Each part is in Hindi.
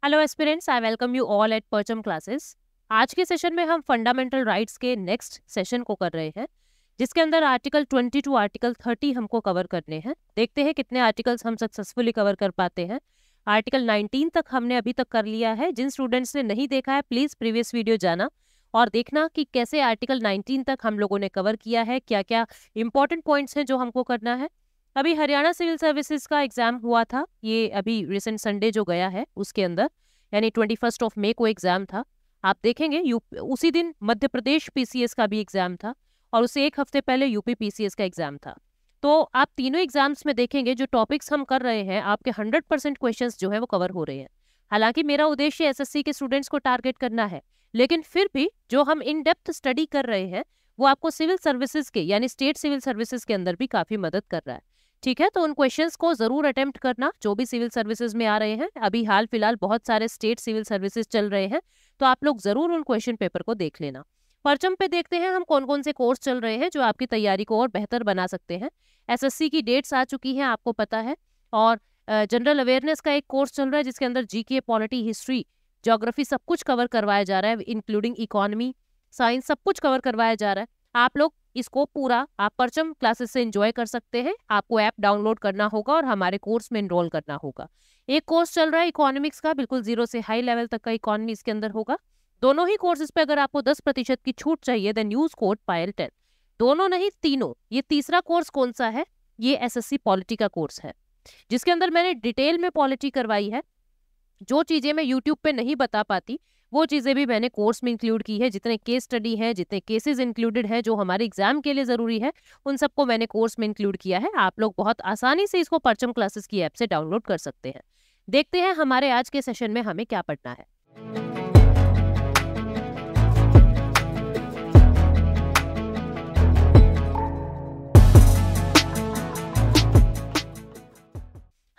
Hello aspirants, I welcome you all at परचम क्लासेस। आज के सेशन में हम फंडामेंटल राइट्स के नेक्स्ट सेशन को कर रहे हैं, जिसके अंदर आर्टिकल 20 टू आर्टिकल 30 हमको कवर करने हैं। देखते हैं कितने आर्टिकल्स हम सक्सेसफुली कवर कर पाते हैं। आर्टिकल 19 तक हमने अभी तक कर लिया है। जिन स्टूडेंट्स ने नहीं देखा है, प्लीज प्रीवियस वीडियो जाना और देखना कि कैसे आर्टिकल 19 तक हम लोगों ने कवर किया है, क्या क्या इंपॉर्टेंट पॉइंट्स हैं जो हमको करना है। अभी हरियाणा सिविल सर्विसेज का एग्जाम हुआ था, ये अभी रिसेंट संडे जो गया है उसके अंदर, यानी 21 मई को एग्जाम था। आप देखेंगे उसी दिन मध्य प्रदेश पीसीएस का भी एग्जाम था और उससे एक हफ्ते पहले यूपी पीसीएस का एग्जाम था। तो आप तीनों एग्जाम्स में देखेंगे जो टॉपिक्स हम कर रहे हैं, आपके 100% क्वेश्चंस जो है वो कवर हो रहे हैं। हालांकि मेरा उद्देश्य एसएससी के स्टूडेंट्स को टारगेट करना है, लेकिन फिर भी जो हम इन डेप्थ स्टडी कर रहे हैं वो आपको सिविल सर्विसेज के यानी स्टेट सिविल सर्विसेज के अंदर भी काफी मदद कर रहा है। ठीक है, तो उन क्वेश्चंस को जरूर अटेम्प्ट करना जो भी सिविल सर्विसेज में आ रहे हैं। अभी हाल फिलहाल बहुत सारे स्टेट सिविल सर्विसेज चल रहे हैं, तो आप लोग जरूर उन क्वेश्चन पेपर को देख लेना। परचम पे देखते हैं हम कौन कौन से कोर्स चल रहे हैं जो आपकी तैयारी को और बेहतर बना सकते हैं। एसएससी की डेट्स आ चुकी हैं, आपको पता है, और जनरल अवेयरनेस का एक कोर्स चल रहा है जिसके अंदर जीके, पॉलिटी, हिस्ट्री, ज्योग्राफी सब कुछ कवर करवाया जा रहा है, इंक्लूडिंग इकोनॉमी, साइंस, सब कुछ कवर करवाया जा रहा है। आप लोग इसको पूरा आप परचम क्लासेस से एंजॉय कर सकते हैं। आपको ऐप डाउनलोड करना होगा और हमारे कोर्स में एनरोल करना होगा। एक कोर्स चल रहा है इकोनॉमिक्स का, बिल्कुल 0 से हाई लेवल तक का इकोनॉमी इसके अंदर होगा। दोनों ही कोर्सेज पे अगर आपको 10% की छूट चाहिए देन यूज कोड PAYL10। दोनों नहीं, तीनों। ये तीसरा कोर्स कौन सा है? ये एसएससी पॉलिटी का कोर्स है, जिसके अंदर मैंने डिटेल में पॉलिटी करवाई है। जो चीजें मैं यूट्यूब पे नहीं बता पाती वो चीजें भी मैंने कोर्स में इंक्लूड की है। जितने केस स्टडी है, जितने केसेस इंक्लूडेड है जो हमारे एग्जाम के लिए जरूरी है, उन सबको मैंने कोर्स में इंक्लूड किया है। आप लोग बहुत आसानी से इसको परचम क्लासेस की ऐप से डाउनलोड कर सकते हैं। देखते हैं हमारे आज के सेशन में हमें क्या पढ़ना है।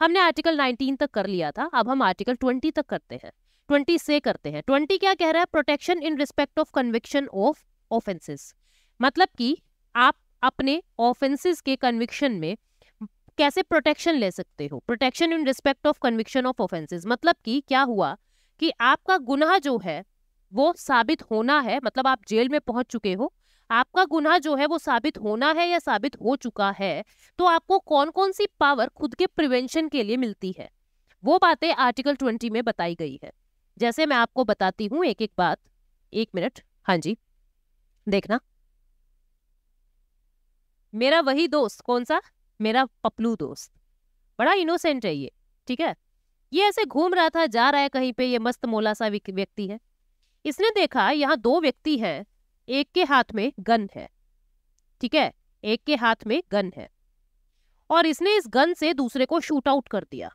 हमने आर्टिकल 19 तक कर लिया था, अब हम आर्टिकल 20 तक करते हैं। 20 से करते हैं। 20 क्या कह रहा है? Protection in respect of conviction of offences. मतलब कि आप अपने ऑफेंसेस के कन्विक्शन में कैसे प्रोटेक्शन ले सकते हो। Protection in respect of conviction of offences मतलब कि क्या हुआ कि आपका गुनाह जो है वो साबित होना है, मतलब आप जेल में पहुंच चुके हो, आपका गुनाह जो है वो साबित होना है या साबित हो चुका है, तो आपको कौन कौन सी पावर खुद के प्रिवेंशन के लिए मिलती है, वो बातें आर्टिकल 20 में बताई गई है। जैसे मैं आपको बताती हूँ एक एक बात। एक मिनट, हाँ जी, देखना। मेरा वही दोस्त, कौन सा? मेरा पपलू दोस्त, बड़ा इनोसेंट है ये। ठीक है, ये ऐसे घूम रहा था, जा रहा है कहीं पे, ये मस्त मोला सा व्यक्ति है। इसने देखा यहाँ 2 व्यक्ति हैं, एक के हाथ में गन है। ठीक है, एक के हाथ में गन है और इसने इस गन से दूसरे को शूट आउट कर दिया।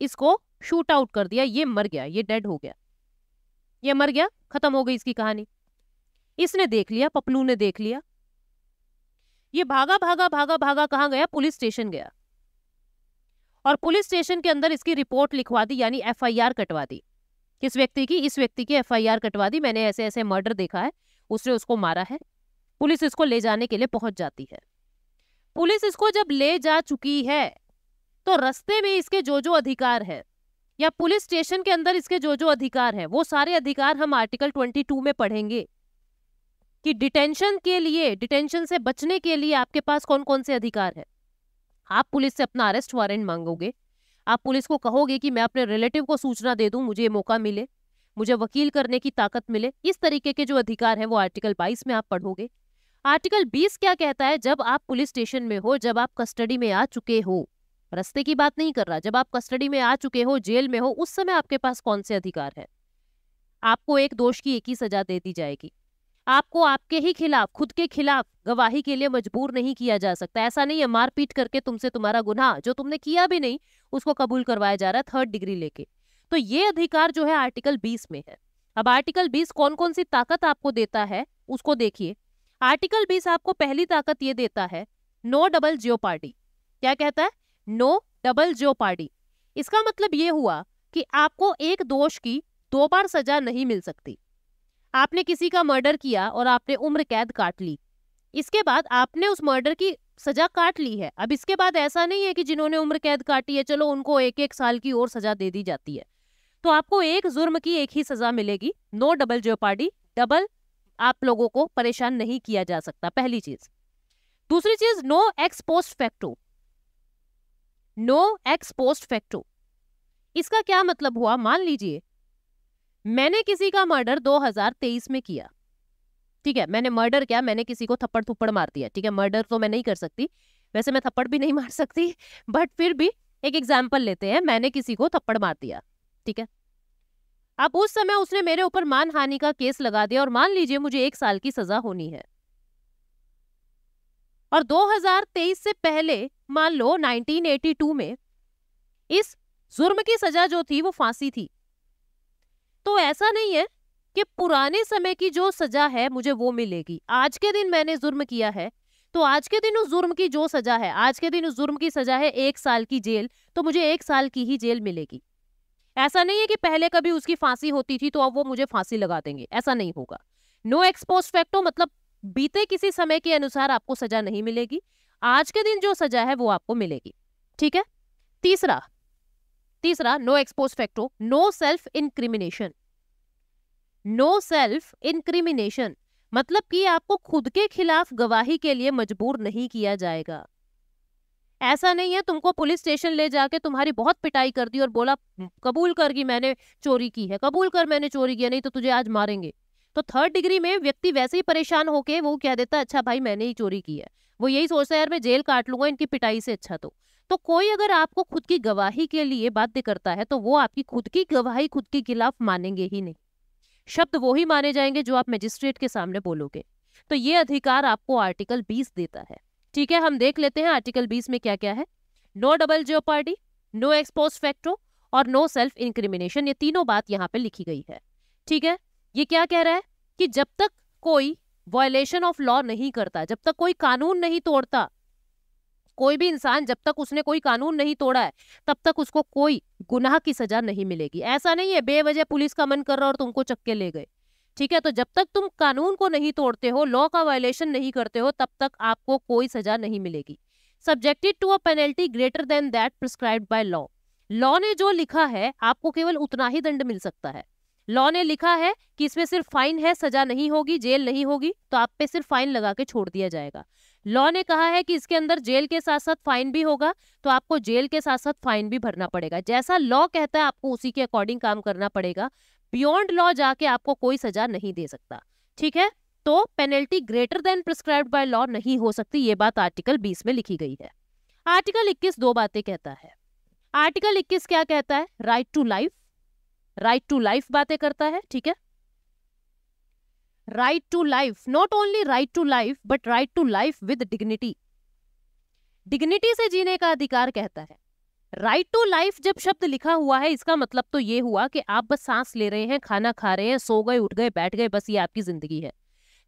इसको शूट आउट कर दिया, ये मर गया, ये डेड हो गया, ये मर गया, खत्म हो गई इसकी कहानी। इसने देख लिया, पपलू ने देख लिया, ये भागा भागा भागा भागा, कहाँ गया? पुलिस स्टेशन गया और पुलिस स्टेशन के अंदर इसकी रिपोर्ट लिखवा दी, यानी FIR कटवा दी। किस व्यक्ति की? इस व्यक्ति की FIR कटवा दी, मैंने ऐसे ऐसे मर्डर देखा है, उसने उसको मारा है। पुलिस इसको ले जाने के लिए पहुंच जाती है। पुलिस इसको जब ले जा चुकी है तो रास्ते में इसके जो जो अधिकार है, या पुलिस स्टेशन के अंदर इसके जो जो अधिकार है, वो सारे अधिकार हम आर्टिकल 22 में पढ़ेंगे कि डिटेंशन के लिए, डिटेंशन से बचने के लिए आपके पास कौन कौन से अधिकार है। आप पुलिस से अपना अरेस्ट वारंट मांगोगे, आप पुलिस को कहोगे कि मैं अपने रिलेटिव को सूचना दे दूं, मुझे मौका मिले, मुझे वकील करने की ताकत मिले। इस तरीके के जो अधिकार है वो आर्टिकल 22 में आप पढ़ोगे। आर्टिकल 20 क्या कहता है? जब आप पुलिस स्टेशन में हो, जब आप कस्टडी में आ चुके हो, रास्ते की बात नहीं कर रहा, जब आप कस्टडी में आ चुके हो, जेल में हो, उस समय आपके पास कौन से अधिकार है। आपको एक दोष की एक ही सजा दे दी जाएगी। आपको आपके ही खिलाफ, खुद के खिलाफ गवाही के लिए मजबूर नहीं किया जा सकता। ऐसा नहीं है मारपीट करके तुमसे तुम्हारा गुनाह जो तुमने किया भी नहीं उसको कबूल करवाया जा रहा है 3rd डिग्री लेके। तो ये अधिकार जो है आर्टिकल 20 में है। अब आर्टिकल 20 कौन कौन सी ताकत आपको देता है उसको देखिए। आर्टिकल 20 आपको पहली ताकत ये देता है, नो डबल जियोपार्डी। क्या कहता है? No double jeopardy. इसका मतलब ये हुआ कि आपको एक दोष की 2 बार सजा नहीं मिल सकती। आपने किसी का मर्डर किया और आपने उम्र कैद काट ली, इसके बाद आपने उस मर्डर की सजा काट ली है। अब इसके बाद ऐसा नहीं है कि जिन्होंने उम्र कैद काटी है चलो उनको 1-1 साल की और सजा दे दी जाती है। तो आपको एक जुर्म की एक ही सजा मिलेगी, नो डबल जेओपार्डी, डबल आप लोगों को परेशान नहीं किया जा सकता, पहली चीज। दूसरी चीज, no ex post facto. No ex post facto, इसका क्या मतलब हुआ? मान लीजिए मैंने किसी का मर्डर 2023 में किया, ठीक है, मैंने मर्डर किया, मैंने किसी को थप्पड़ थुप्पड़ मार दिया, ठीक है, मर्डर तो मैं नहीं कर सकती, वैसे मैं थप्पड़ भी नहीं मार सकती, बट फिर भी एक एग्जाम्पल लेते हैं, मैंने किसी को थप्पड़ मार दिया, ठीक है। अब उस समय उसने मेरे ऊपर मानहानि का केस लगा दिया और मान लीजिए मुझे 1 साल की सजा होनी है, और 2023 से पहले मान लो 1982 में इस जुर्म की सजा जो थी वो फांसी थी। तो ऐसा नहीं है कि पुराने समय की जो सजा है मुझे वो मिलेगी, आज के दिन मैंने जुर्म किया है तो आज के दिन उस जुर्म की जो सजा है, आज के दिन उस जुर्म की सजा है 1 साल की जेल, तो मुझे 1 साल की ही जेल मिलेगी। ऐसा नहीं है कि पहले कभी उसकी फांसी होती थी तो अब वो मुझे फांसी लगा देंगे, ऐसा नहीं होगा। नो एक्स पोस्ट फैक्टो मतलब बीते किसी समय के अनुसार आपको सजा नहीं मिलेगी, आज के दिन जो सजा है वो आपको मिलेगी, ठीक है। तीसरा no ex post facto, no self incrimination. No self incrimination मतलब कि आपको खुद के खिलाफ गवाही के लिए मजबूर नहीं किया जाएगा। ऐसा नहीं है तुमको पुलिस स्टेशन ले जाके तुम्हारी बहुत पिटाई कर दी और बोला कबूल कर कि मैंने चोरी की है, कबूल कर मैंने चोरी किया, नहीं तो तुझे आज मारेंगे। तो 3rd डिग्री में व्यक्ति वैसे ही परेशान होके वो कह देता अच्छा भाई मैंने ही चोरी की है, वो यही सोचता है यार मैं जेल काट लूंगा इनकी पिटाई से अच्छा। तो कोई अगर आपको खुद की गवाही के लिए बाध्य करता है तो वो आपकी खुद की गवाही खुद के खिलाफ मानेंगे ही नहीं, शब्द वो ही माने जाएंगे जो आप मजिस्ट्रेट के सामने बोलोगे। तो ये अधिकार आपको आर्टिकल 20 देता है, ठीक है। हम देख लेते हैं आर्टिकल 20 में क्या क्या है। No double jeopardy, no ex post facto और नो सेल्फ इंक्रिमिनेशन, ये तीनों बात यहाँ पे लिखी गई है, ठीक है। ये क्या कह रहा है कि जब तक कोई वायलेशन ऑफ लॉ नहीं करता, जब तक कोई कानून नहीं तोड़ता, कोई भी इंसान जब तक उसने कोई कानून नहीं तोड़ा है तब तक उसको कोई गुनाह की सजा नहीं मिलेगी। ऐसा नहीं है बेवजह पुलिस का मन कर रहा और तुमको चक्के ले गए, ठीक है। तो जब तक तुम कानून को नहीं तोड़ते हो, लॉ का वायलेशन नहीं करते हो, तब तक आपको कोई सजा नहीं मिलेगी। Subjected to a penalty greater than that prescribed by law. Law ने जो लिखा है आपको केवल उतना ही दंड मिल सकता है। लॉ ने लिखा है कि इसमें सिर्फ फाइन है, सजा नहीं होगी, जेल नहीं होगी, तो आप पे सिर्फ फाइन लगा के छोड़ दिया जाएगा। लॉ ने कहा है कि इसके अंदर जेल के साथ साथ फाइन भी होगा, तो आपको जेल के साथ साथ फाइन भी भरना पड़ेगा। जैसा लॉ कहता है आपको उसी के अकॉर्डिंग काम करना पड़ेगा। बियॉन्ड लॉ जाके आपको कोई सजा नहीं दे सकता, ठीक है। तो penalty greater then prescribed by law नहीं हो सकती, ये बात आर्टिकल 20 में लिखी गई है। आर्टिकल 21 दो बातें कहता है। आर्टिकल 21 क्या कहता है? Right to life, right to life बातें करता है, ठीक है। Right to life, not only right to life but right to life with dignity. Dignity से जीने का अधिकार कहता है। राइट टू लाइफ जब शब्द लिखा हुआ है इसका मतलब तो ये हुआ कि आप बस सांस ले रहे हैं, खाना खा रहे हैं, सो गए, उठ गए, बैठ गए, बस ये आपकी जिंदगी है।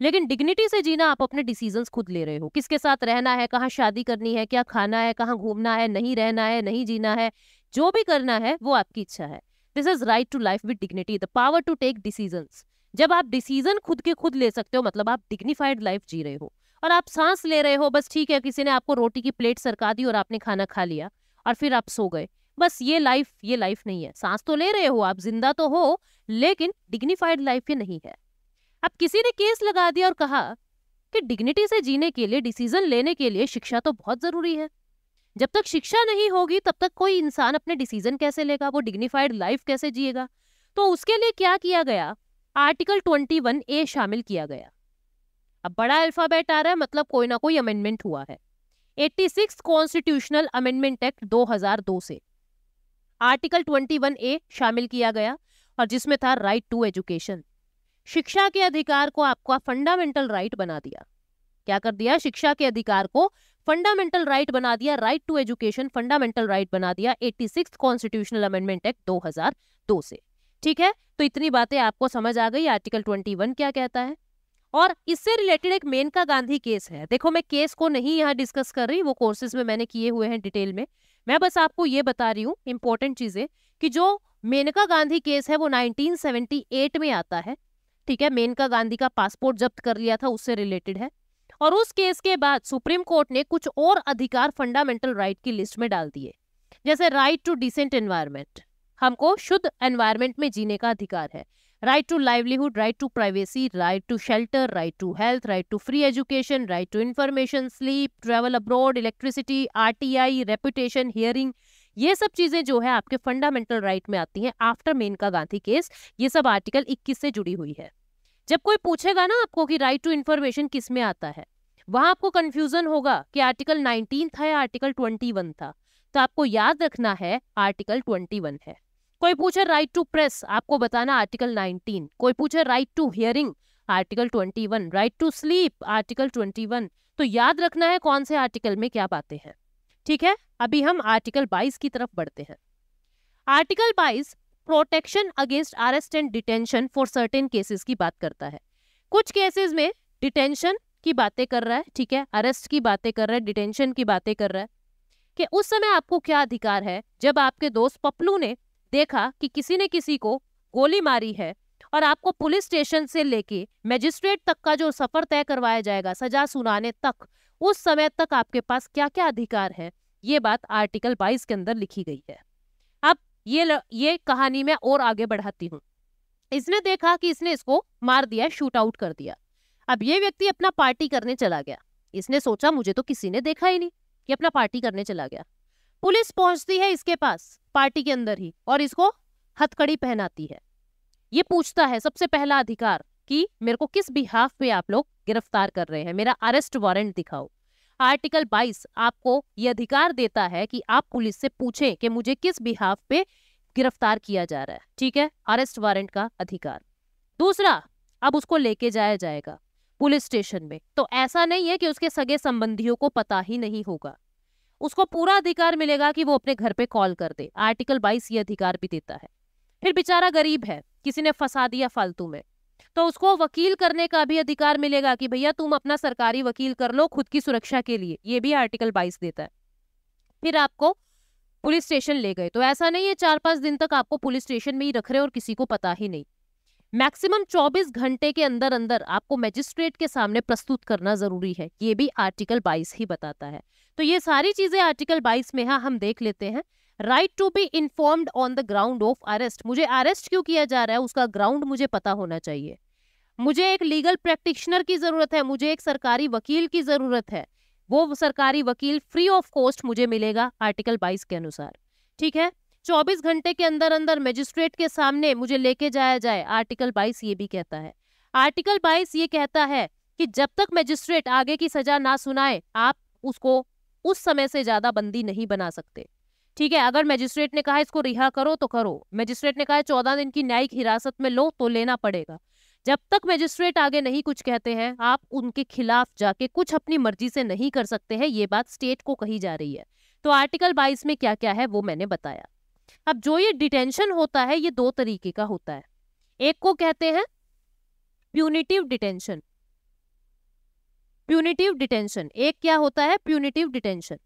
लेकिन डिग्निटी से जीना आप अपने डिसीजंस खुद ले रहे हो, किसके साथ रहना है, कहाँ शादी करनी है, क्या खाना है, कहाँ घूमना है, नहीं रहना है, नहीं जीना है, जो भी करना है वो आपकी इच्छा है। This is right to life with dignity, the power to take decisions. जब आप डिसीजन खुद के खुद ले सकते हो मतलब आप डिग्निफाइड लाइफ जी रहे हो। और आप सांस ले रहे हो, बस ठीक है किसी ने आपको रोटी की प्लेट सरका दी और आपने खाना खा लिया और फिर आप सो गए, बस ये लाइफ नहीं है। सांस तो ले रहे हो आप, जिंदा तो हो, लेकिन डिग्निफाइड लाइफ ये नहीं है। अब किसी ने केस लगा दिया और कहा कि डिग्निटी से जीने के लिए, डिसीजन लेने के लिए शिक्षा तो बहुत जरूरी है। जब तक शिक्षा नहीं होगी तब तक कोई इंसान अपने डिसीजन कैसे लेगा, वो डिग्निफाइड लाइफ कैसे जिएगा? तो उसके लिए क्या किया गया, आर्टिकल 21A शामिल किया गया। अब बड़ा अल्फाबेट आ रहा है मतलब कोई ना कोई अमेंडमेंट हुआ है। 86 कॉन्स्टिट्यूशनल अमेंडमेंट एक्ट 2002 से आर्टिकल 21A शामिल किया गया और जिसमें था राइट टू एजुकेशन। शिक्षा के अधिकार को आपका फंडामेंटल राइट बना दिया। क्या कर दिया? शिक्षा के अधिकार को फंडामेंटल राइट बना दिया, right to education fundamental right बना दिया 86 कॉन्स्टिट्यूशनल अमेंडमेंट एक्ट 2002 से, ठीक है। तो इतनी बातें आपको समझ आ गई आर्टिकल 21 क्या कहता है। और इससे रिलेटेड एक मेनका गांधी केस है। देखो मैं केस को नहीं यहाँ डिस्कस कर रही, वो कोर्सेज में मैंने किए हुए हैं डिटेल में, मैं बस आपको ये बता रही हूँ इंपॉर्टेंट चीजें कि जो मेनका गांधी केस है वो 1978 में आता है, ठीक है। मेनका गांधी का पासपोर्ट जब्त कर लिया था, उससे रिलेटेड है। और उस केस के बाद सुप्रीम कोर्ट ने कुछ और अधिकार फंडामेंटल राइट की लिस्ट में डाल दिए, जैसे राइट टू डिसेंट एनवायरनमेंट, हमको शुद्ध एनवायरनमेंट में जीने का अधिकार है। Right to livelihood, right to privacy, right to shelter, right to health, right to free education, right to information, sleep, travel abroad, electricity, RTI, reputation, hearing, ये सब चीजें जो है आपके फंडामेंटल राइट में आती हैं आफ्टर मेनका गांधी केस। ये सब आर्टिकल 21 से जुड़ी हुई है। जब कोई पूछेगा ना आपको कि राइट टू इंफॉर्मेशन किस में आता है, वहां आपको कंफ्यूजन होगा कि आर्टिकल 19 था या आर्टिकल 21 था, तो आपको याद रखना है आर्टिकल 21 है। कोई पूछे राइट टू प्रेस, आपको बताना आर्टिकल 19। कोई पूछे right to hearing, article 21। Right to sleep, article 21। तो याद रखना है कौन से आर्टिकल में क्या बातें हैं। ठीक है, अभी हम आर्टिकल 22 की तरफ बढ़ते हैं। Article 22 protection against arrest and detention for certain cases की बात करता है। कुछ केसेस में डिटेंशन की बातें कर रहा है, ठीक है, अरेस्ट की बातें कर रहा है, डिटेंशन की बातें कर रहा है कि उस समय आपको क्या अधिकार है। जब आपके दोस्त पप्लू ने देखा कि किसी ने किसी को गोली मारी है और आपको पुलिस स्टेशन से लेके मजिस्ट्रेट तक का जो सफर तय करवाया जाएगा सजा सुनाने तक, उस समय तक आपके पास क्या क्या अधिकार है, ये बात आर्टिकल 22 के अंदर लिखी गई है। अब ये कहानी मैं और आगे बढ़ाती हूँ। इसने देखा कि इसने इसको मार दिया, शूट आउट कर दिया। अब ये व्यक्ति अपना पार्टी करने चला गया। इसने सोचा मुझे तो किसी ने देखा ही नहीं, कि अपना पार्टी करने चला गया। पुलिस पहुंचती है इसके पास पार्टी के अंदर ही और इसको हथकड़ी पहनाती है। ये पूछता है सबसे पहला अधिकार कि मेरे को किस बिहाफ पे आप लोग गिरफ्तार कर रहे हैं, मेरा अरेस्ट वारंट दिखाओ। आर्टिकल 22 आपको ये अधिकार देता है कि आप पुलिस से पूछें कि मुझे किस बिहाफ पे गिरफ्तार किया जा रहा है, ठीक है, अरेस्ट वारंट का अधिकार। दूसरा, अब उसको लेके जाया जाएगा पुलिस स्टेशन में, तो ऐसा नहीं है कि उसके सगे संबंधियों को पता ही नहीं होगा। उसको पूरा अधिकार मिलेगा कि वो अपने घर पे कॉल कर दे। आर्टिकल 22 ये अधिकार भी देता है। फिर बेचारा गरीब है, किसी ने फंसा दिया फालतू में, तो उसको वकील करने का भी अधिकार मिलेगा कि भैया तुम अपना सरकारी वकील कर लो खुद की सुरक्षा के लिए, ये भी आर्टिकल 22 देता है। फिर आपको पुलिस स्टेशन ले गए, तो ऐसा नहीं है 4-5 दिन तक आपको पुलिस स्टेशन में ही रख रहे और किसी को पता ही नहीं। मैक्सिमम 24 घंटे के अंदर अंदर आपको मजिस्ट्रेट के सामने प्रस्तुत करना जरूरी है, ये भी आर्टिकल 22 ही बताता है। तो ये सारी चीजें आर्टिकल 22 में हम देख लेते हैं। Right to be informed on the ground of arrest, मुझे अरेस्ट क्यों किया जा रहा है उसका ग्राउंड मुझे पता होना चाहिए। मुझे एक लीगल प्रैक्टिशनर की जरूरत है, मुझे एक सरकारी वकील की जरूरत है, वो सरकारी वकील फ्री ऑफ कॉस्ट मुझे मिलेगा आर्टिकल 22 के अनुसार, ठीक है। 24 घंटे के अंदर अंदर मजिस्ट्रेट के सामने मुझे लेके जाया जाए, आर्टिकल 22 ये भी कहता है। आर्टिकल 22 ये कहता है कि जब तक मजिस्ट्रेट आगे की सजा ना सुनाए आप उसको उस समय से ज्यादा बंदी नहीं बना सकते, ठीक है। अगर मजिस्ट्रेट ने कहा इसको रिहा करो तो करो, मजिस्ट्रेट ने कहा 14 दिन की न्यायिक हिरासत में लो तो लेना पड़ेगा। जब तक मजिस्ट्रेट आगे नहीं कुछ कहते हैं आप उनके खिलाफ जाके कुछ अपनी मर्जी से नहीं कर सकते हैं, ये बात स्टेट को कही जा रही है। तो आर्टिकल 22 में क्या क्या है वो मैंने बताया। अब जो ये डिटेंशन होता है ये 2 तरीके का होता है। एक को कहते हैं प्यूनिटिव डिटेंशन, प्यूनिटिव डिटेंशन, एक क्या होता है प्यूनिटिव डिटेंशन,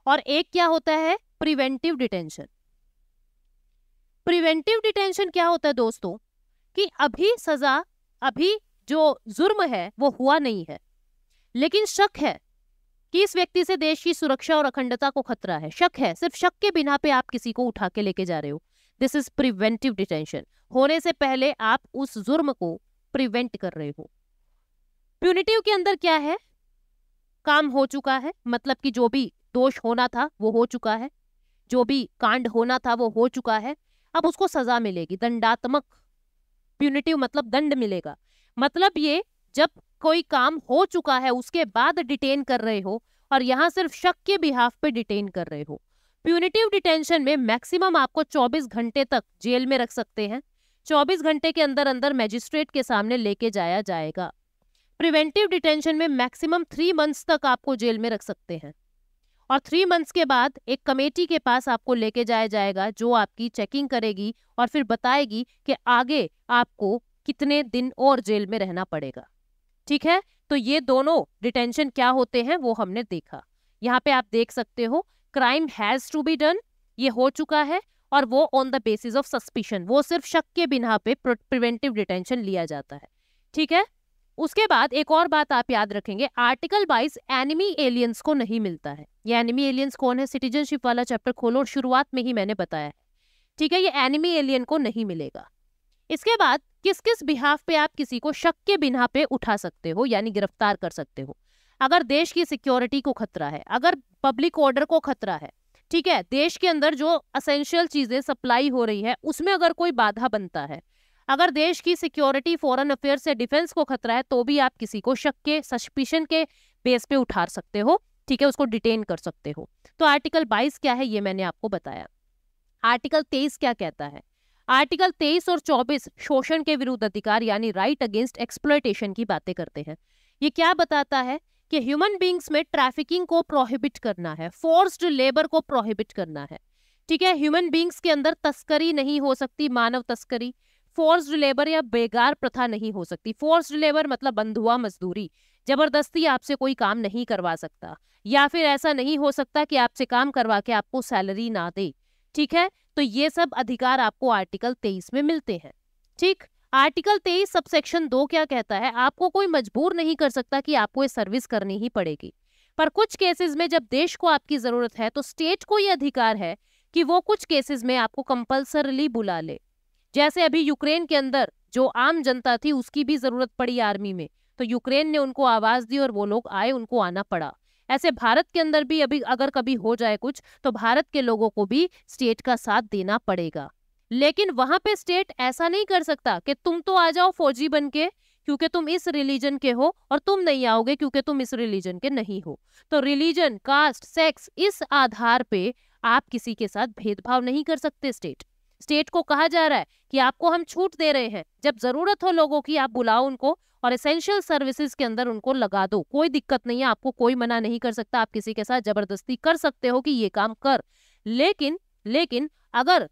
और एक क्या होता है प्रिवेंटिव डिटेंशन। प्रिवेंटिव डिटेंशन क्या होता है दोस्तों कि अभी सजा, अभी जो जुर्म है वो हुआ नहीं है, लेकिन शक है कि इस व्यक्ति से देश की सुरक्षा और अखंडता को खतरा है, शक है, सिर्फ शक के बिना पे आप किसी को उठा के लेके जा रहे हो, दिस इज प्रिवेंटिव डिटेंशन। होने से पहले आप उस जुर्म को प्रिवेंट कर रहे हो। प्यूनिटिव के अंदर क्या है, काम हो चुका है, मतलब कि जो भी दोष होना था वो हो चुका है, जो भी कांड होना था वो हो चुका है, अब उसको सजा मिलेगी, दंडात्मक। प्यूनिटिव मतलब दंड मिलेगा, मतलब ये जब कोई काम हो चुका है उसके बाद डिटेन कर रहे हो और यहाँ सिर्फ शक के बिहाफ पे डिटेन कर रहे हो। प्यूनिटिव डिटेंशन में मैक्सिमम आपको 24 घंटे तक जेल में रख सकते हैं, 24 घंटे के अंदर अंदर मजिस्ट्रेट के सामने लेके जाया जाएगा। प्रिवेंटिव डिटेंशन में मैक्सिमम 3 मंथ्स तक आपको जेल में रख सकते हैं और 3 मंथ्स के बाद एक कमेटी के पास आपको लेके जाया जाएगा जो आपकी चेकिंग करेगी और फिर बताएगी कि आगे आपको कितने दिन और जेल में रहना पड़ेगा, ठीक है। तो ये दोनों डिटेंशन क्या होते हैं वो हमने देखा। यहाँ पे आप देख सकते हो crime has to be done, ये हो चुका है, और वो on the basis of suspicion, वो सिर्फ शक के बिना पे प्रिवेंटिव डिटेंशन लिया जाता है, ठीक है। उसके बाद एक और बात आप याद रखेंगे, आर्टिकल 22 एनिमी एलियंस को नहीं मिलता है। ये एनिमी एलियंस कौन है, सिटीजनशिप वाला चैप्टर खोलो और शुरुआत में ही मैंने बताया है, ठीक है, ये एनिमी एलियन को नहीं मिलेगा। इसके बाद किस किस बिहाफ पे आप किसी को शक के बिना पे उठा सकते हो यानी गिरफ्तार कर सकते हो? अगर देश की सिक्योरिटी को खतरा है, अगर पब्लिक ऑर्डर को खतरा है, ठीक है, देश के अंदर जो असेंशियल चीजें सप्लाई हो रही है उसमें अगर कोई बाधा बनता है, अगर देश की सिक्योरिटी, फॉरेन अफेयर्स से डिफेंस को खतरा है, तो भी आप किसी को शक के, सस्पिशन के बेस पे उठा सकते हो, ठीक है, उसको डिटेन कर सकते हो। तो आर्टिकल 22 क्या है ये मैंने आपको बताया। आर्टिकल 23 क्या कहता है? आर्टिकल 23 और 24 शोषण के विरुद्ध अधिकार यानी राइट अगेंस्ट एक्सप्लॉयटेशन की बातें करते हैं। ये क्या बताता है कि ह्यूमन बींग्स में ट्रैफिकिंग को प्रोहिबिट करना है, फोर्स्ड लेबर को प्रोहिबिट करना है, ठीक है। ह्यूमन बींग्स के अंदर तस्करी नहीं हो सकती, मानव तस्करी, फोर्स्ड लेबर या बेगार प्रथा नहीं हो सकती। फोर्स्ड लेबर मतलब बंधुआ मजदूरी, जबरदस्ती आपसे कोई काम नहीं करवा सकता, या फिर ऐसा नहीं हो सकता कि आपसे काम करवा के आपको सैलरी ना दे, ठीक है। तो ये सब अधिकार आपको आर्टिकल 23 में मिलते हैं, ठीक। आर्टिकल 23 सबसेक्शन 2 क्या कहता है? आपको कोई मजबूर नहीं कर सकता कि आपको ये सर्विस करनी ही पड़ेगी, पर कुछ केसेस में जब देश को आपकी जरूरत है तो स्टेट को ये अधिकार है कि वो कुछ केसेस में आपको कंपल्सरली बुला ले। जैसे अभी यूक्रेन के अंदर जो आम जनता थी उसकी भी जरूरत पड़ी आर्मी में, तो यूक्रेन ने उनको आवाज दी और वो लोग आए, उनको आना पड़ा। ऐसे भारत के अंदर भी अभी अगर कभी हो जाए कुछ तो भारत के लोगों को भी स्टेट का साथ देना पड़ेगा। लेकिन वहां पे स्टेट ऐसा नहीं कर सकता कि तुम तो आ जाओ फौजी बन के क्योंकि तुम इस रिलीजन के हो और तुम नहीं आओगे क्योंकि तुम इस रिलीजन के नहीं हो। तो रिलीजन, कास्ट, सेक्स, इस आधार पे आप किसी के साथ भेदभाव नहीं कर सकते। स्टेट को कहा जा रहा है कि आपको हम छूट दे रहे हैं, जब जरूरत हो लोगों की आप बुलाओ उनको और एसेंशियल सर्विसेज के अंदर उनको लगा दो, कोई दिक्कत नहीं है, आपको कोई मना नहीं कर सकता। आप किसी के साथ जबरदस्ती कर सकते हो कि ये काम कर, लेकिन अगर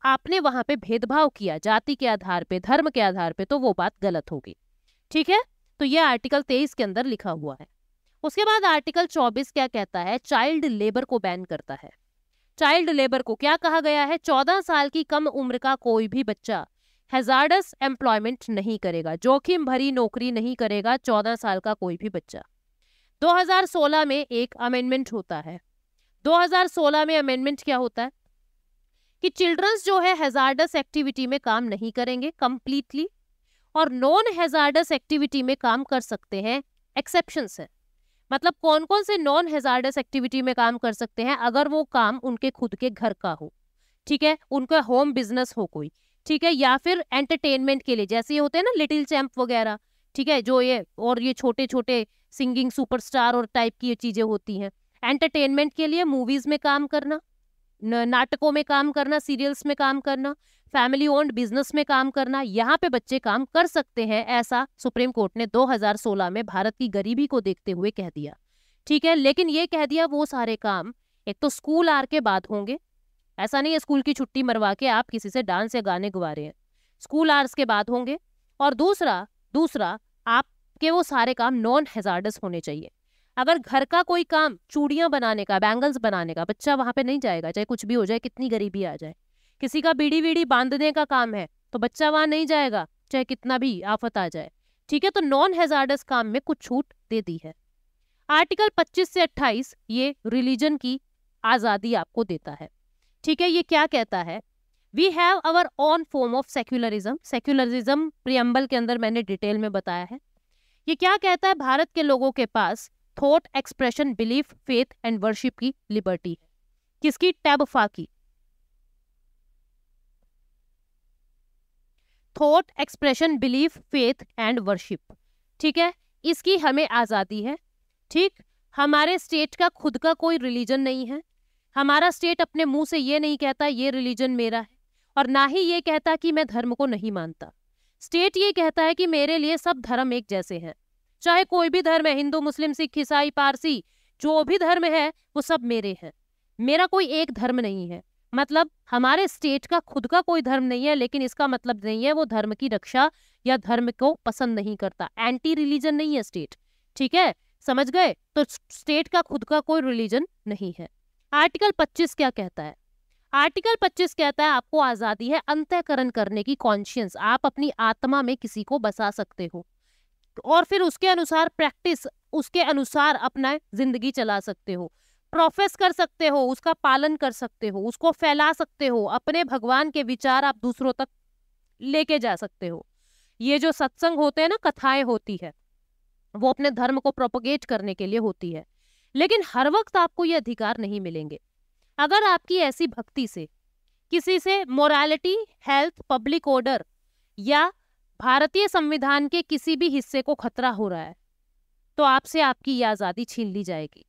आपने वहां पे भेदभाव किया जाति के आधार पे, धर्म के आधार पे, तो वो बात गलत होगी, ठीक है। तो ये आर्टिकल 23 के अंदर लिखा हुआ है। उसके बाद आर्टिकल 24 क्या कहता है? चाइल्ड लेबर को बैन करता है। चाइल्ड लेबर को क्या कहा गया है? 14 साल की कम उम्र का कोई भी बच्चा हैजार्डस एम्प्लॉयमेंट नहीं करेगा, जोखिम भरी नौकरी नहीं करेगा 14 साल का कोई भी बच्चा। 2016 में एक अमेंडमेंट होता है। 2016 में अमेंडमेंट क्या होता है कि चिल्ड्रंस जो है हैजार्डस एक्टिविटी में काम नहीं करेंगे कंप्लीटली, और नॉन हैजार्डस एक्टिविटी में काम कर सकते हैं। एक्सेप्शंस है, मतलब कौन कौन से नॉन हैजार्डस एक्टिविटी में काम कर सकते हैं? अगर वो काम उनके खुद के घर का हो, ठीक है, उनका होम बिजनेस हो कोई, ठीक है, या फिर एंटरटेनमेंट के लिए, जैसे ये होते हैं ना लिटिल चैंप वगैरह, ठीक है, जो ये और ये छोटे छोटे सिंगिंग सुपरस्टार और टाइप की ये चीजें होती हैं। एंटरटेनमेंट के लिए मूवीज में काम करना, नाटकों में काम करना, सीरियल्स में काम करना, फैमिली ओन्ड बिजनेस में काम करना, यहाँ पे बच्चे काम कर सकते हैं। ऐसा सुप्रीम कोर्ट ने 2016 में भारत की गरीबी को देखते हुए कह दिया, ठीक है। लेकिन ये कह दिया वो सारे काम एक तो स्कूल आर के बाद होंगे, ऐसा नहीं है स्कूल की छुट्टी मरवा के आप किसी से डांस या गाने गवा रहे हैं, स्कूल आवर्स के बाद होंगे। और दूसरा आपके वो सारे काम नॉन हैजार्डस होने चाहिए। अगर घर का कोई काम, चूड़ियां बनाने का, बैंगल्स बनाने का, बच्चा वहां पे नहीं जाएगा, चाहे कुछ भी हो जाए, कितनी गरीबी आ जाए। किसी का बीड़ी वीड़ी बांधने का काम है तो बच्चा वहां नहीं जाएगा, चाहे कितना भी आफत आ जाए, ठीक है। तो नॉन हैजार्डस काम में कुछ छूट दे दी है। आर्टिकल 25 से 28 ये रिलीजन की आजादी आपको देता है, ठीक है। ये क्या कहता है? We have our own form of secularism. Secularism preamble के अंदर मैंने डिटेल में बताया है। ये क्या कहता है? भारत के लोगों के पास thought, expression, belief, faith and worship की लिबर्टी है। किसकी? टैबफा की। Thought, expression, belief, faith and worship, ठीक है, इसकी हमें आजादी है, ठीक। हमारे स्टेट का खुद का कोई रिलीजन नहीं है। हमारा स्टेट अपने मुंह से ये नहीं कहता ये रिलीजन मेरा है, और ना ही ये कहता कि मैं धर्म को नहीं मानता। स्टेट ये कहता है कि मेरे लिए सब धर्म एक जैसे हैं, चाहे कोई भी धर्म है, हिंदू, मुस्लिम, सिख, ईसाई, पारसी, जो भी धर्म है वो सब मेरे हैं। मेरा कोई एक धर्म नहीं है। मतलब हमारे स्टेट का खुद का कोई धर्म नहीं है, लेकिन इसका मतलब नहीं है वो धर्म की रक्षा या धर्म को पसंद नहीं करता। एंटी रिलीजन नहीं है स्टेट, ठीक है, समझ गए? तो स्टेट का खुद का कोई रिलीजन नहीं है। आर्टिकल 25 क्या कहता है? आर्टिकल 25 कहता है आपको आजादी है अंतःकरण करने की, कॉन्शियंस। आप अपनी आत्मा में किसी को बसा सकते हो और फिर उसके अनुसार प्रैक्टिस, उसके अनुसार अपना जिंदगी चला सकते हो। प्रोफेस कर सकते हो, उसका पालन कर सकते हो, उसको फैला सकते हो, अपने भगवान के विचार आप दूसरों तक लेके जा सकते हो। ये जो सत्संग होते हैं ना, कथाएं होती है, वो अपने धर्म को प्रोपोगेट करने के लिए होती है। लेकिन हर वक्त आपको ये अधिकार नहीं मिलेंगे। अगर आपकी ऐसी भक्ति से किसी से मोरालिटी, हेल्थ, पब्लिक ऑर्डर या भारतीय संविधान के किसी भी हिस्से को खतरा हो रहा है, तो आपसे आपकी ये आजादी छीन ली जाएगी।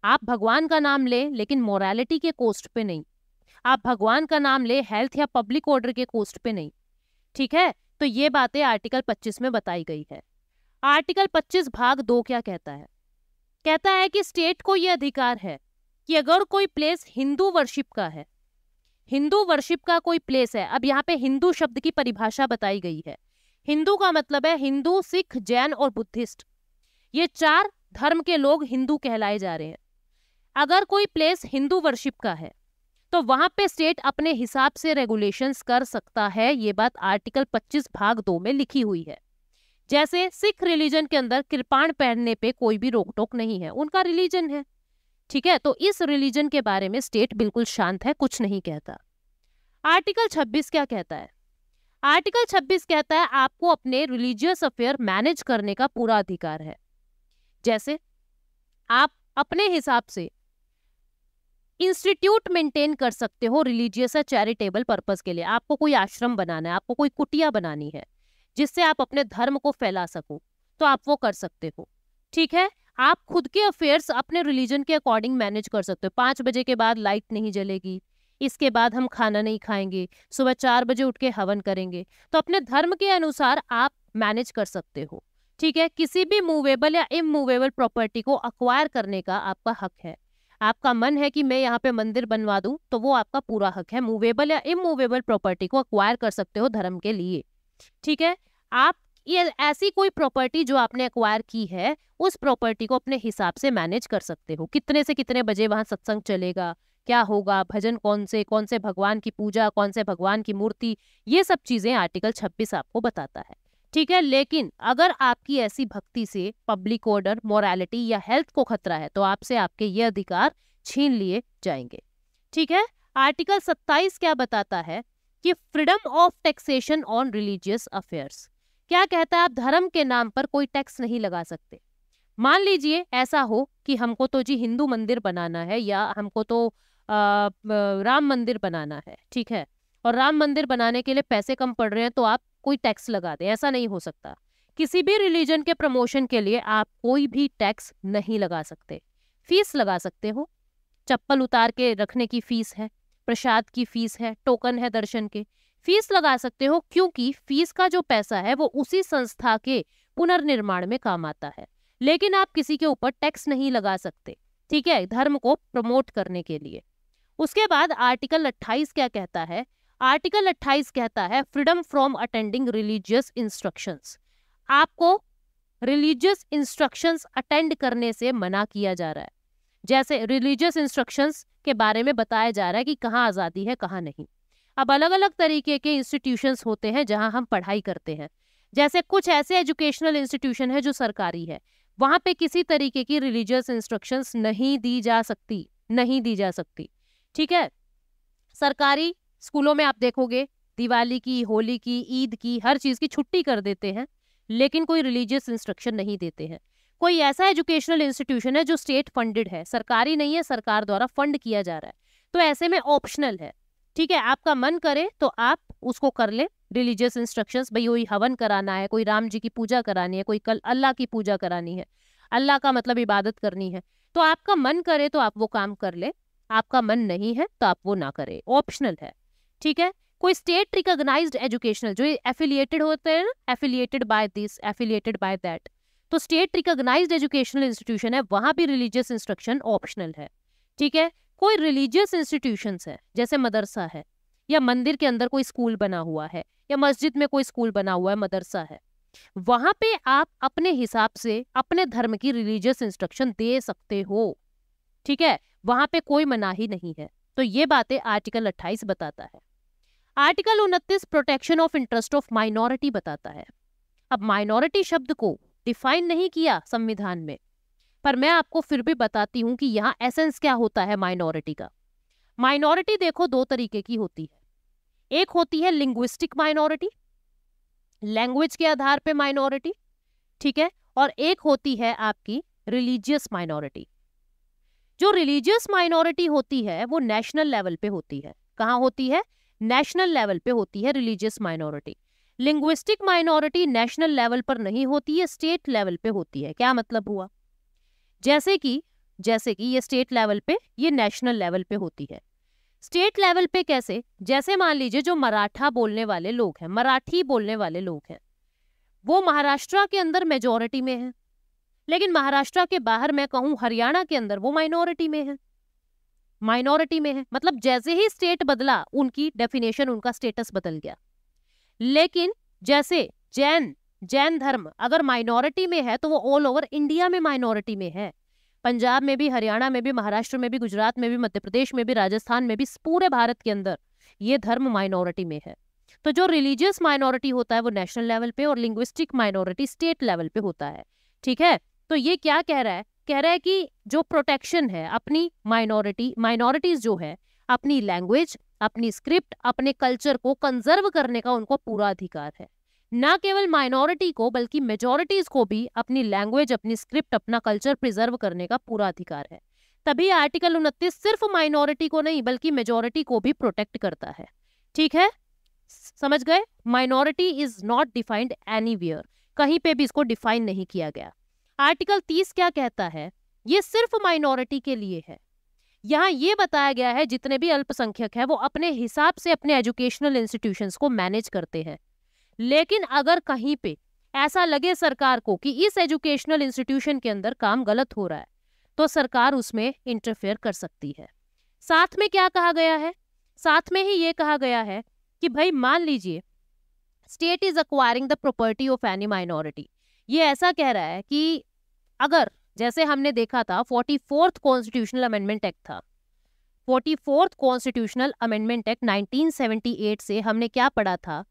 आप भगवान का नाम ले, लेकिन मोरालिटी के कोस्ट पे नहीं। आप भगवान का नाम ले, हेल्थ या पब्लिक ऑर्डर के कोस्ट पे नहीं। ठीक है, तो ये बातें आर्टिकल 25 में बताई गई है। आर्टिकल 25 भाग 2 क्या कहता है? कहता है कि स्टेट को यह अधिकार है कि अगर कोई प्लेस हिंदू वर्शिप का है, हिंदू वर्शिप का कोई प्लेस है। अब यहाँ पे हिंदू शब्द की परिभाषा बताई गई है। हिंदू का मतलब है हिंदू, सिख, जैन और बुद्धिस्ट। ये 4 धर्म के लोग हिंदू कहलाए जा रहे हैं। अगर कोई प्लेस हिंदू वर्शिप का है तो वहां पे स्टेट अपने हिसाब से रेगुलेशंस कर सकता है। ये बात आर्टिकल 25 भाग 2 में लिखी हुई है। जैसे सिख रिलीजन के अंदर कृपाण पहनने पे कोई भी रोक टोक नहीं है, उनका रिलीजन है। ठीक है, तो इस रिलीजन के बारे में स्टेट बिल्कुल शांत है, कुछ नहीं कहता। आर्टिकल 26 क्या कहता है? आर्टिकल 26 कहता है आपको अपने रिलीजियस अफेयर मैनेज करने का पूरा अधिकार है। जैसे आप अपने हिसाब से इंस्टीट्यूट मेंटेन कर सकते हो रिलीजियस या चैरिटेबल पर्पस के लिए। आपको कोई आश्रम बनाना है, आपको कोई कुटिया बनानी है जिससे आप अपने धर्म को फैला सको, तो आप वो कर सकते हो। ठीक है, आप खुद के अफेयर्स अपने रिलीजन के अकॉर्डिंग मैनेज कर सकते हो। 5 बजे के बाद लाइट नहीं जलेगी, इसके बाद हम खाना नहीं खाएंगे, सुबह 4 बजे उठ के हवन करेंगे। तो अपने धर्म के अनुसार आप मैनेज कर सकते हो। ठीक है, किसी भी मूवेबल या इमूवेबल प्रॉपर्टी को अक्वायर करने का आपका हक है। आपका मन है कि मैं यहाँ पे मंदिर बनवा दूं, तो वो आपका पूरा हक है। मूवेबल या इमूवेबल प्रॉपर्टी को अक्वायर कर सकते हो धर्म के लिए। ठीक है, आप ये ऐसी कोई प्रॉपर्टी जो आपने अक्वायर की है, उस प्रॉपर्टी को अपने हिसाब से मैनेज कर सकते हो। कितने से कितने बजे वहां सत्संग चलेगा, क्या होगा, भजन कौन से भगवान की पूजा, कौन से भगवान की मूर्ति, ये सब चीजें आर्टिकल 26 आपको बताता है। ठीक है, लेकिन अगर आपकी ऐसी भक्ति से पब्लिक ऑर्डर, मोरालिटी या हेल्थ को खतरा है, तो आपसे आपके ये अधिकार छीन लिए जाएंगे। ठीक है, आर्टिकल 27 क्या बताता है कि freedom of taxation on religious affairs. क्या कहता है? आप धर्म के नाम पर कोई टैक्स नहीं लगा सकते। मान लीजिए ऐसा हो कि हमको तो जी हिंदू मंदिर बनाना है, या हमको तो राम मंदिर बनाना है। ठीक है, और राम मंदिर बनाने के लिए पैसे कम पड़ रहे हैं, तो आप कोई टैक्स लगा दें। ऐसा नहीं हो सकता। किसी भी रिलीजन के प्रमोशन के लिए आप कोई भी टैक्स नहीं लगा सकते। फीस लगा सकते हो, चप्पल उतार के रखने की फीस है, प्रसाद की फीस है, टोकन है दर्शन के, फीस लगा सकते हो, क्योंकि फीस का जो पैसा है वो उसी संस्था के पुनर्निर्माण में काम आता है। लेकिन आप किसी के ऊपर टैक्स नहीं लगा सकते। ठीक है, धर्म को प्रमोट करने के लिए। उसके बाद आर्टिकल 28 क्या कहता है? आर्टिकल 28 कहता है freedom from attending religious instructions. आपको रिलीजियस इंस्ट्रक्शंस अटेंड करने से मना किया जा रहा है। जैसे रिलीजियस इंस्ट्रक्शंस के बारे में बताया जा रहा है कि कहाँ आज़ादी है, कहाँ नहीं। अब अलग अलग तरीके के इंस्टीट्यूशंस होते हैं जहाँ हम पढ़ाई करते हैं। जैसे कुछ ऐसे एजुकेशनल इंस्टीट्यूशन है जो सरकारी है, वहाँ पे किसी तरीके की रिलीजियस इंस्ट्रक्शंस नहीं दी जा सकती। ठीक है, सरकारी स्कूलों में आप देखोगे दिवाली की, होली की, ईद की, हर चीज़ की छुट्टी कर देते हैं, लेकिन कोई रिलीजियस इंस्ट्रक्शन नहीं देते हैं। कोई ऐसा एजुकेशनल इंस्टीट्यूशन है जो स्टेट फंडेड है, सरकारी नहीं है, सरकार द्वारा फंड किया जा रहा है, तो ऐसे में ऑप्शनल है। ठीक है, आपका मन करे तो आप उसको कर ले रिलीजियस इंस्ट्रक्शंस। भाई कोई हवन कराना है, कोई राम जी की पूजा करानी है, कोई कल अल्लाह की पूजा करानी है, अल्लाह का मतलब इबादत करनी है, तो आपका मन करे तो आप वो काम कर ले, आपका मन नहीं है तो आप वो ना करें, ऑप्शनल है। ठीक है, कोई स्टेट रिकॉग्नाइज्ड एजुकेशनल, जो एफिलिएटेड होते हैं ना, affiliated by this, affiliated by that, तो स्टेट रिकॉग्नाइज्ड एजुकेशनल इंस्टीट्यूशन है, वहां भी रिलीजियस इंस्ट्रक्शन ऑप्शनल है। ठीक है, कोई रिलीजियस इंस्टीट्यूशंस है जैसे मदरसा है, या मंदिर के अंदर कोई स्कूल बना हुआ है, या मस्जिद में कोई स्कूल बना हुआ है, मदरसा है, वहां पे आप अपने हिसाब से अपने धर्म की रिलीजियस इंस्ट्रक्शन दे सकते हो। ठीक है, वहां पे कोई मनाही नहीं है। तो ये बातें आर्टिकल 28 बताता है। Article 29 protection of interest of minority बताता है। अब माइनॉरिटी शब्द को डिफाइन नहीं किया संविधान में, पर मैं आपको फिर भी बताती हूँ कि यहाँ एसेंस क्या होता है माइनॉरिटी का। माइनॉरिटी देखो दो तरीके की होती है। एक होती है लिंग्विस्टिक माइनॉरिटी, लैंग्वेज के आधार पे माइनॉरिटी, ठीक है, और एक होती है आपकी रिलीजियस माइनॉरिटी। जो रिलीजियस माइनॉरिटी होती है वो नेशनल लेवल पे होती है। कहाँ होती है? नेशनल लेवल पे होती है religious minority. Linguistic minority national level पर नहीं होती है, स्टेट लेवल पे होती है। क्या मतलब हुआ? जैसे कि ये स्टेट लेवल पे, ये नेशनल लेवल पे होती है। स्टेट लेवल पे कैसे? जैसे मान लीजिए जो मराठा बोलने वाले लोग हैं, मराठी बोलने वाले लोग हैं, वो महाराष्ट्र के अंदर मेजॉरिटी में है, लेकिन महाराष्ट्र के बाहर मैं कहूं हरियाणा के अंदर वो माइनॉरिटी में है। माइनॉरिटी में है मतलब जैसे ही स्टेट बदला उनकी डेफिनेशन, उनका स्टेटस बदल गया। लेकिन जैसे जैन धर्म अगर माइनॉरिटी में है तो वो ऑल ओवर इंडिया में माइनॉरिटी में है। पंजाब में भी, हरियाणा में भी, महाराष्ट्र में भी, गुजरात में भी, मध्य प्रदेश में भी, राजस्थान में भी, पूरे भारत के अंदर ये धर्म माइनॉरिटी में है। तो जो रिलीजियस माइनॉरिटी होता है वो नेशनल लेवल पे और लिंग्विस्टिक माइनॉरिटी स्टेट लेवल पे होता है। ठीक है, तो ये क्या कह रहा है? कह रहा है कि जो प्रोटेक्शन है अपनी माइनॉरिटीज जो है, अपनी लैंग्वेज, अपनी स्क्रिप्ट, अपने कल्चर को कंजर्व करने का उनको पूरा अधिकार है। ना केवल माइनॉरिटी को बल्कि मेजॉरिटीज को भी अपनी लैंग्वेज, अपनी स्क्रिप्ट, अपना कल्चर प्रिजर्व करने का पूरा अधिकार है। तभी आर्टिकल 29 सिर्फ माइनॉरिटी को नहीं बल्कि मेजॉरिटी को भी प्रोटेक्ट करता है। ठीक है, समझ गए? Minority is not defined anywhere, कहीं पे भी इसको डिफाइन नहीं किया गया। आर्टिकल 30 क्या कहता है? ये सिर्फ माइनॉरिटी के लिए है। यहाँ ये बताया गया है जितने भी अल्पसंख्यक है वो अपने हिसाब से अपने एजुकेशनल इंस्टीट्यूशंस को मैनेज करते हैं, लेकिन अगर कहीं पे ऐसा लगे सरकार को कि इस एजुकेशनल इंस्टीट्यूशन के अंदर काम गलत हो रहा है तो सरकार उसमें इंटरफेयर कर सकती है। साथ में क्या कहा गया है? साथ में ही ये कहा गया है कि भाई मान लीजिए state is acquiring the property of any minority. ये ऐसा कह रहा है कि अगर जैसे हमने देखा था 44th कॉन्स्टिट्यूशनल अमेंडमेंट एक्ट था, 44th कॉन्स्टिट्यूशनल अमेंडमेंट एक्ट 1978 से हमने क्या पढ़ा था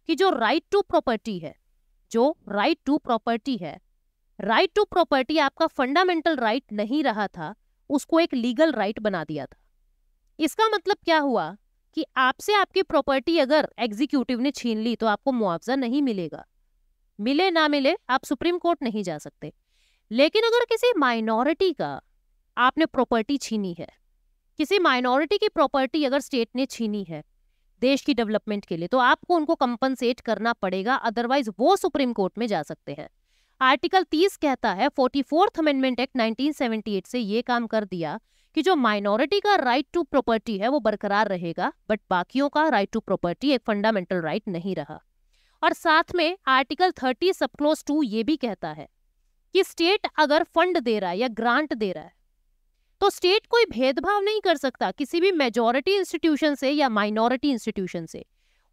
कि जो राइट टू प्रॉपर्टी है, जो राइट टू प्रॉपर्टी है, राइट टू प्रॉपर्टी आपका फंडामेंटल राइट नहीं रहा था, उसको एक लीगल राइट बना दिया था। इसका मतलब क्या हुआ कि आपसे आपकी प्रॉपर्टी अगर एग्जीक्यूटिव ने छीन ली तो आपको मुआवजा नहीं मिलेगा, मिले ना मिले आप सुप्रीम कोर्ट नहीं जा सकते। लेकिन अगर किसी माइनॉरिटी का आपने प्रॉपर्टी छीनी है, किसी माइनॉरिटी की प्रॉपर्टी अगर स्टेट ने छीनी है देश की डेवलपमेंट के लिए, तो आपको उनको कंपनसेट करना पड़ेगा, अदरवाइज वो सुप्रीम कोर्ट में जा सकते हैं। आर्टिकल 30 कहता है, 44th अमेंडमेंट एक्ट 1978 से ये काम कर दिया कि जो माइनॉरिटी का राइट टू प्रॉपर्टी है वो बरकरार रहेगा, बट बाकियों का राइट टू प्रॉपर्टी एक फंडामेंटल राइट नहीं रहा। और साथ में आर्टिकल 30 सब क्लोज 2 ये भी कहता है कि स्टेट अगर फंड दे रहा है या ग्रांट दे रहा है तो स्टेट कोई भेदभाव नहीं कर सकता किसी भी मेजॉरिटी इंस्टीट्यूशन से या माइनॉरिटी इंस्टीट्यूशन से,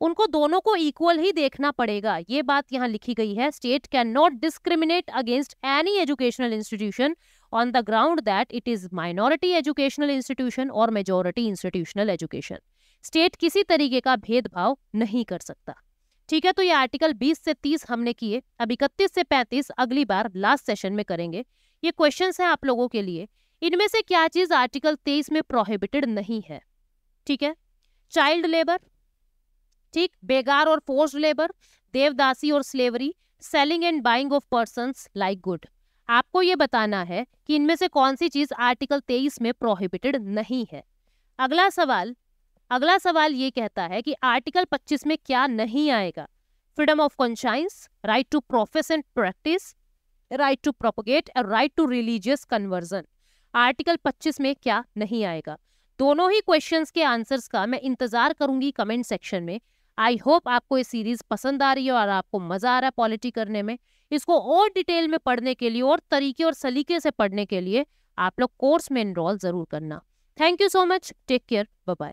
उनको दोनों को इक्वल ही देखना पड़ेगा। ये बात यहाँ लिखी गई है, state can not discriminate against any educational institution on the ground that it is minority educational institution और मेजॉरिटी इंस्टीट्यूशनल एजुकेशन। स्टेट किसी तरीके का भेदभाव नहीं कर सकता। ठीक है, तो ये आर्टिकल 20 से 30 हमने किए, अब 31 से 35 अगली बार लास्ट सेशन में करेंगे। ये क्वेश्चंस हैं आप लोगों के लिए, इनमें से क्या चीज आर्टिकल 23 में प्रोहिबिटेड नहीं है? ठीक है, चाइल्ड लेबर, ठीक, बेगार और फोर्स्ड लेबर, देवदासी और slavery, selling and buying of persons like good. आपको ये बताना है कि इनमें से कौन सी चीज आर्टिकल 23 में प्रोहिबिटेड नहीं है। अगला सवाल ये कहता है कि आर्टिकल 25 में क्या नहीं आएगा? Freedom of conscience, right to profess and practice, right to propagate, right to religious conversion. Article 25 में क्या नहीं आएगा? दोनों ही क्वेश्चंस के आंसर्स का मैं इंतजार करूंगी कमेंट सेक्शन में। आई होप आपको ये सीरीज पसंद आ रही है और आपको मजा आ रहा है पॉलिटी करने में। इसको और डिटेल में पढ़ने के लिए और तरीके और सलीके से पढ़ने के लिए आप लोग कोर्स में एनरोल जरूर करना। Thank you so much, take care, bye bye.